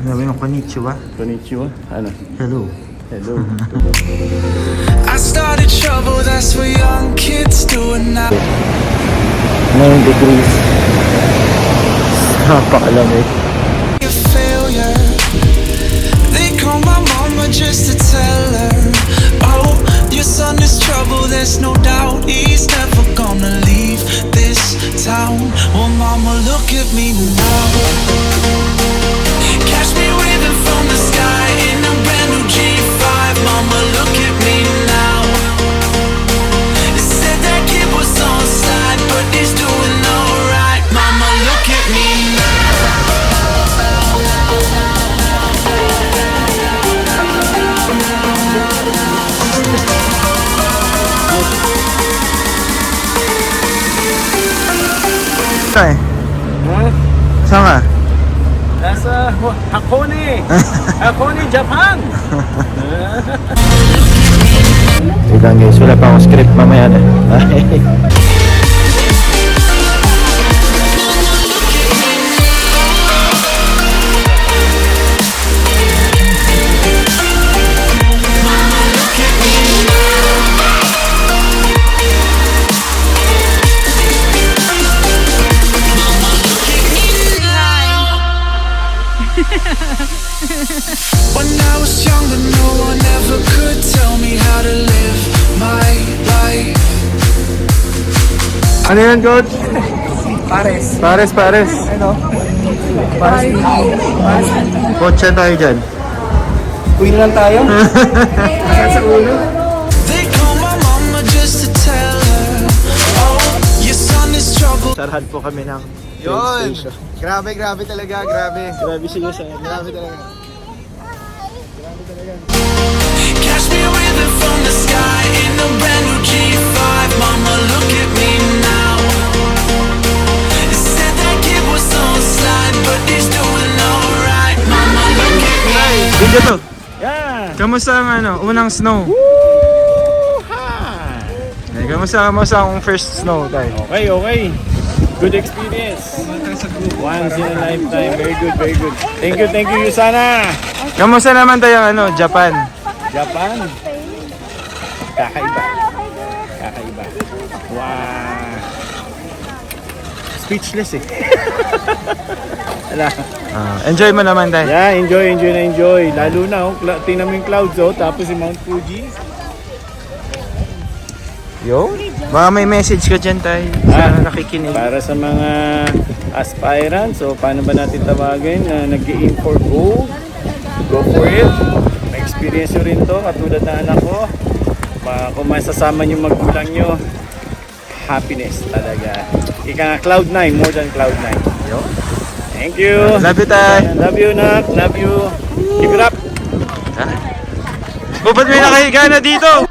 Sabi mo, konnichiwa. Konnichiwa. Ano? Hello. Hello. I started trouble, that's what young kids do now. 9 degrees. Napakalamig. A failure. They call my mama just to tell her, oh, your son is trouble, there's no doubt he's never gonna leave this town. Well, mama, look at me now. Catch me waving from the sky in a brand new G5. Mama, look at me now. They said that kid was on side, but he's doing alright. Mama, look at me now. Tay, saan ka? Nasa Hakone. Hakone, Japan. Wait lang guys, wala pa akong script mamaya na. When I was younger, no one ever could tell me how to live my life. Ano yan, coach? Pares. Pares. Ano? Pares. Kotse tayo dyan. Uwi na lang tayo. Asan sa ulo? They call my mama just to tell her, oh, your son is trouble. Sarhan po kami ng Yun. train station. Grabe talaga. Grabe. Grabe siya sa Grabe talaga. Catch me waving from the sky in a brand new G5. Mama, look at me now. They said that kid was on slide, but he's doing alright. Mama, look at me. Video to. Yeah! Kamusta ang unang snow? Hi! Kamusta ang first snow tayo? Okay. Good experience. Once in a lifetime. Very good. Thank you, Yusana. Kamusta naman tayo Japan? Japan. Kakaiba. Wow. Speechless eh. Wala. Enjoy mo naman tayo. Yeah, enjoy. Lalo na, tingnan mo yung clouds tapos yung Mount Fuji. Yo? Baka may message ka dyan tayo sa nakikinig. Para sa mga aspirants, so paano ba natin tawagin na nag-aim for gold? Go for it. May experience nyo rin to, katulad na anak ko. Kung masasama nyo magulang nyo, happiness talaga. Ika nga Cloud9, more than Cloud9. Yo? Thank you. Love you, Tay. Love you, Nak. Love you. Keep it up. Ba't may nakahiga na dito?